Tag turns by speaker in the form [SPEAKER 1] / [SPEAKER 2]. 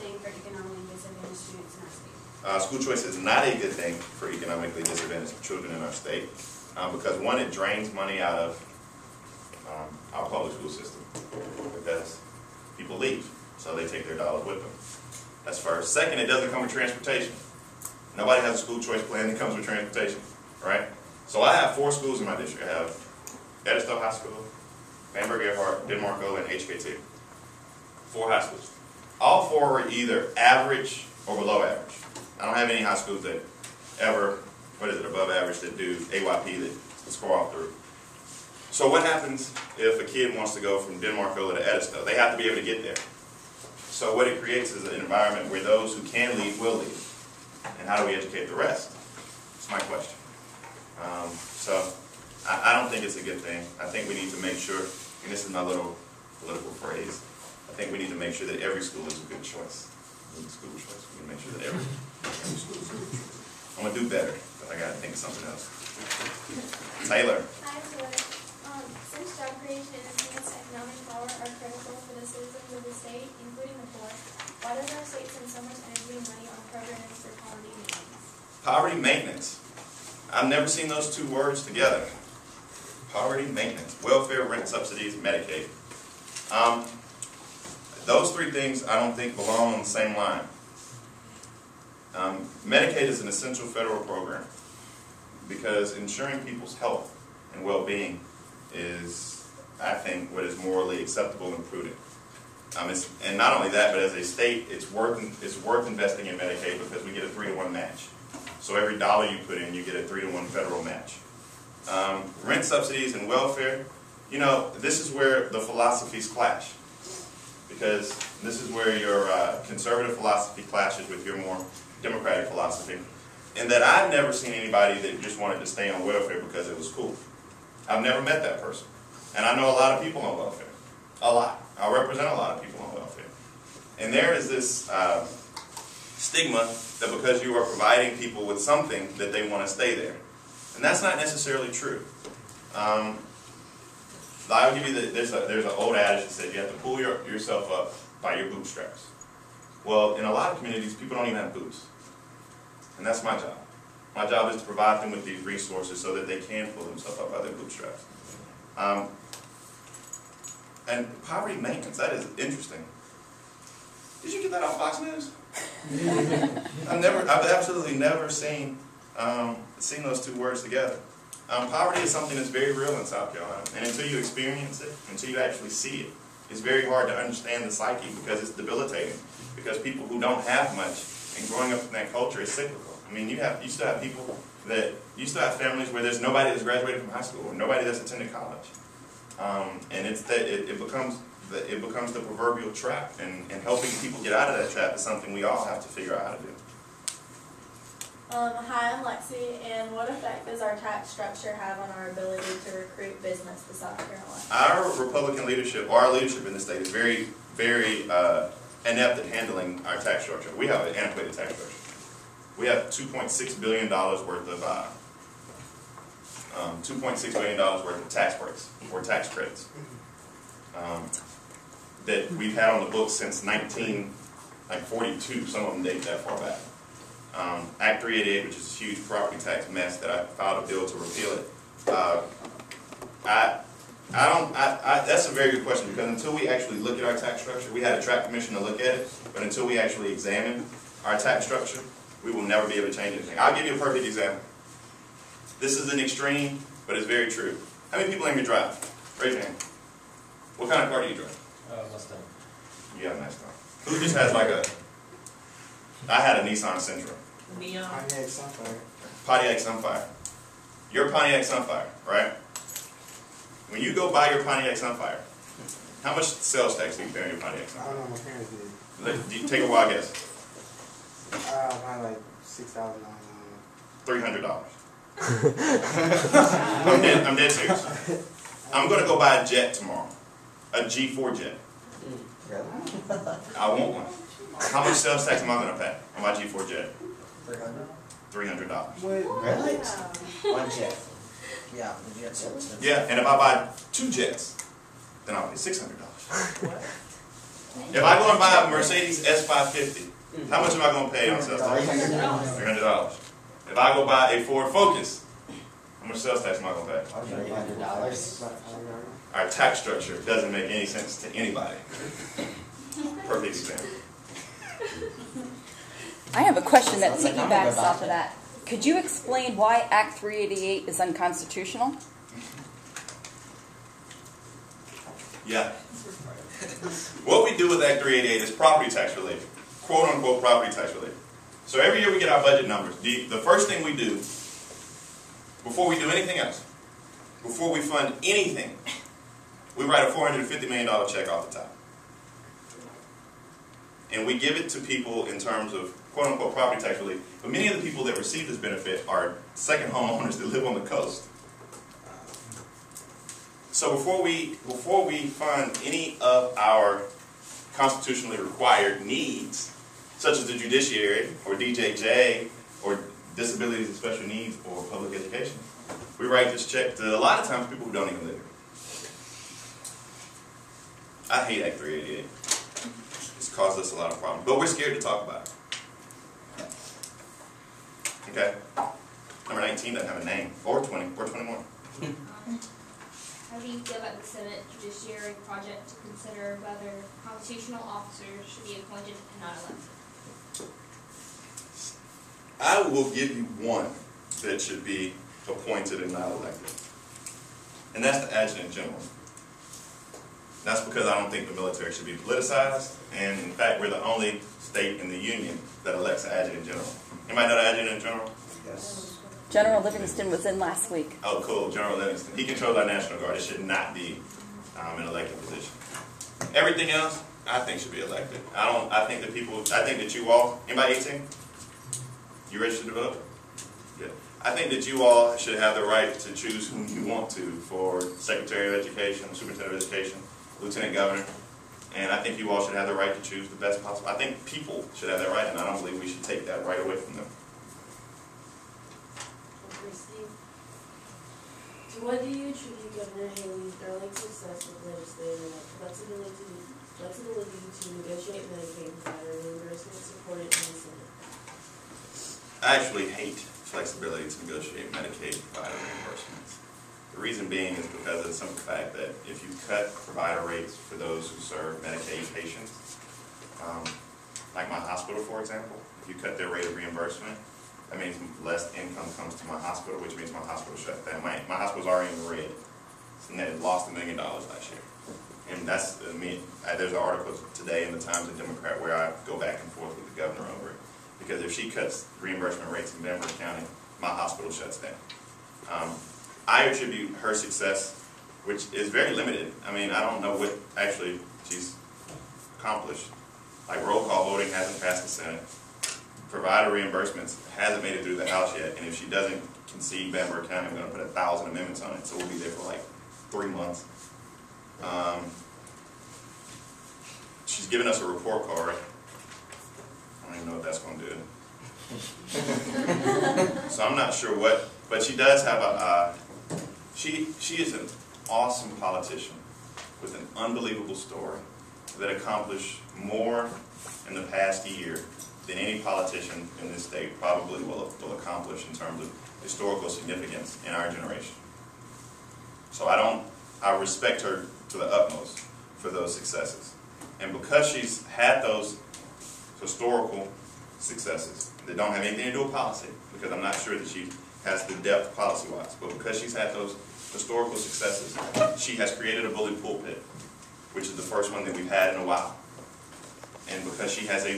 [SPEAKER 1] thing for economically disadvantaged students in our state?
[SPEAKER 2] School choice is not a good thing for economically disadvantaged children in our state because, one, it drains money out of our public school system because people leave, so they take their dollars with them. That's first. Second, it doesn't come with transportation. Nobody has a school choice plan that comes with transportation, right? So I have 4 schools in my district. I have Edison High School, Bamberg Earhart, Denmark-O, and HKT. 4 high schools. All 4 are either average or below average. I don't have any high schools that ever, above average that do AYP that score off the roof. So what happens if a kid wants to go from Denmark-O to Edison? They have to be able to get there. So what it creates is an environment where those who can leave will leave. And how do we educate the rest? That's my question. So I don't think it's a good thing. I think we need to make sure, and this is my little political phrase, I think we need to make sure that every school is a good choice. School choice. We need to make sure that every school is a good choice. I'm going to do better, but I got to think of something else. Taylor.
[SPEAKER 3] Hi, Taylor. Since job creation and enhanced economic power are critical for the citizens of the state, including the poor, why does our state spend so much energy and money on programs for poverty maintenance?
[SPEAKER 2] Poverty maintenance. I've never seen those 2 words together. Poverty maintenance. Welfare, rent subsidies, Medicaid. Those 3 things I don't think belong on the same line. Medicaid is an essential federal program because ensuring people's health and well-being is, I think, what is morally acceptable and prudent. And not only that, but as a state, it's worth investing in Medicaid because we get a 3-to-1 match. So every dollar you put in, you get a 3-to-1 federal match. Rent subsidies and welfare, you know, this is where the philosophies clash. Because this is where your conservative philosophy clashes with your more democratic philosophy. And that I've never seen anybody that just wanted to stay on welfare because it was cool. I've never met that person. And I know a lot of people on welfare. A lot. I represent a lot of people on welfare. And there is this stigma that because you are providing people with something that they want to stay there. And that's not necessarily true. I'll give you there's an old adage that says you have to pull yourself up by your bootstraps. Well, in a lot of communities, people don't even have boots. And that's my job. My job is to provide them with these resources so that they can pull themselves up by their bootstraps. And poverty maintenance, that is interesting. Did you get that off Fox News? I've absolutely never seen those 2 words together. Poverty is something that's very real in South Carolina, and until you experience it, until you actually see it, it's very hard to understand the psyche because it's debilitating. Because people who don't have much, and growing up in that culture is cyclical. I mean, you still have people you still have families where there's nobody that's graduated from high school, or nobody that's attended college, and it becomes the proverbial trap, and helping people get out of that trap is something we all have to figure out how to do.
[SPEAKER 4] Hi, I'm Lexi, and what effect does our tax structure have on our ability to recruit business to South Carolina?
[SPEAKER 2] Our Republican leadership, or our leadership in the state, is very, very inept at handling our tax structure. We have an antiquated tax structure. We have $2.6 billion worth of $2.6 billion worth of tax breaks or tax credits that we've had on the books since 1942. Some of them date that far back. Act 388, which is a huge property tax mess that I filed a bill to repeal it. That's a very good question because until we actually look at our tax structure, we had a track commission to look at it, but until we actually examine our tax structure, we will never be able to change anything. I'll give you a perfect example. This is an extreme, but it's very true. How many people in here drive? Raise your hand. What kind of car do you drive?
[SPEAKER 5] Mustang.
[SPEAKER 2] You have a nice car. Who just has like I had a Nissan Sentra.
[SPEAKER 6] Neon.
[SPEAKER 5] Pontiac Sunfire.
[SPEAKER 2] Pontiac Sunfire. Your Pontiac Sunfire, right? When you go buy your Pontiac Sunfire, how much sales tax do you pay on your Pontiac Sunfire?
[SPEAKER 5] I don't know, my parents did.
[SPEAKER 2] Do you take a wild guess?
[SPEAKER 5] Probably like $6,000.
[SPEAKER 2] $300. I'm dead serious. I'm going to go buy a jet tomorrow. A G4 jet. I want one. How much sales tax am I going to pay on my G4 jet? $300.
[SPEAKER 5] Really?
[SPEAKER 6] One jet. Yeah, the jet's so expensive.
[SPEAKER 2] Yeah, and if I buy 2 jets, then I'll pay $600. If I go and buy a Mercedes S550, how much am I going to pay on sales tax? $300. If I go buy a Ford Focus, how much sales tax am I going to pay?
[SPEAKER 6] $800.
[SPEAKER 2] Our tax structure doesn't make any sense to anybody. Perfect example.
[SPEAKER 7] I have a question that
[SPEAKER 6] Sounds like I'm gonna
[SPEAKER 7] piggybacks
[SPEAKER 6] go
[SPEAKER 7] off
[SPEAKER 6] back.
[SPEAKER 7] of that. Could you explain why Act 388 is unconstitutional?
[SPEAKER 2] Yeah. What we do with Act 388 is property tax related. Quote unquote property tax related. So every year we get our budget numbers. The first thing we do, before we do anything else, before we fund anything, we write a $450 million check off the top. And we give it to people in terms of quote unquote property tax relief. But many of the people that receive this benefit are second homeowners that live on the coast. So before we fund any of our constitutionally required needs, such as the judiciary or DJJ or disabilities and special needs or public education, we write this check to a lot of times people who don't even live here. I hate Act 388. It's caused us a lot of problems, but we're scared to talk about it. Okay. Number 19 doesn't have a name, or 20, or 21.
[SPEAKER 3] How do you feel about the Senate Judiciary Project to consider whether constitutional officers should be appointed and not elected?
[SPEAKER 2] I will give you one that should be appointed and not elected. And that's the Adjutant General. That's because I don't think the military should be politicized, and in fact, we're the only state in the Union that elects an Adjutant General. Anybody know the Adjutant General?
[SPEAKER 6] Yes.
[SPEAKER 7] General Livingston was in last week.
[SPEAKER 2] Oh, cool, General Livingston. He controls our National Guard. It should not be an elected position. Everything else, I think, should be elected. I think that you all, anybody 18? You registered to vote? Good. I think that you all should have the right to choose whom you want to for Secretary of Education, Superintendent of Education, Lieutenant Governor, and I think you all should have the right to choose the best possible. I think people should have that right, and I don't believe we should take that right away from them.
[SPEAKER 8] So what do you attribute Governor Haley's early success with legislating flexibility to negotiate Medicaid provider reimbursement supported in the Senate?
[SPEAKER 2] I actually hate flexibility to negotiate Medicaid provider reimbursements. The reason being is because of the simple fact that if you cut provider rates for those who serve Medicaid patients, like my hospital, for example, if you cut their rate of reimbursement, that means less income comes to my hospital, which means my hospital shuts down. My hospital's already in the red. And they lost $1 million last year. And that's, there's an article today in the Times and Democrat where I go back and forth with the governor over it. Because if she cuts reimbursement rates in Denver County, my hospital shuts down. I attribute her success, which is very limited. I mean, I don't know what actually she's accomplished. Like roll call voting hasn't passed the Senate. Provider reimbursements hasn't made it through the House yet. And if she doesn't concede Denver County, I'm going to put 1,000 amendments on it. So we'll be there for like 3 months. She's given us a report card. I don't even know what that's going to do. So I'm not sure what, but she does have she is an awesome politician with an unbelievable story that accomplished more in the past year than any politician in this state probably will accomplish in terms of historical significance in our generation. So I respect her to the utmost for those successes. And because she's had those historical successes that don't have anything to do with policy, because I'm not sure that she has the depth policy-wise, but because she's had those historical successes, she has created a bully pulpit, which is the first one that we've had in a while. And because she has a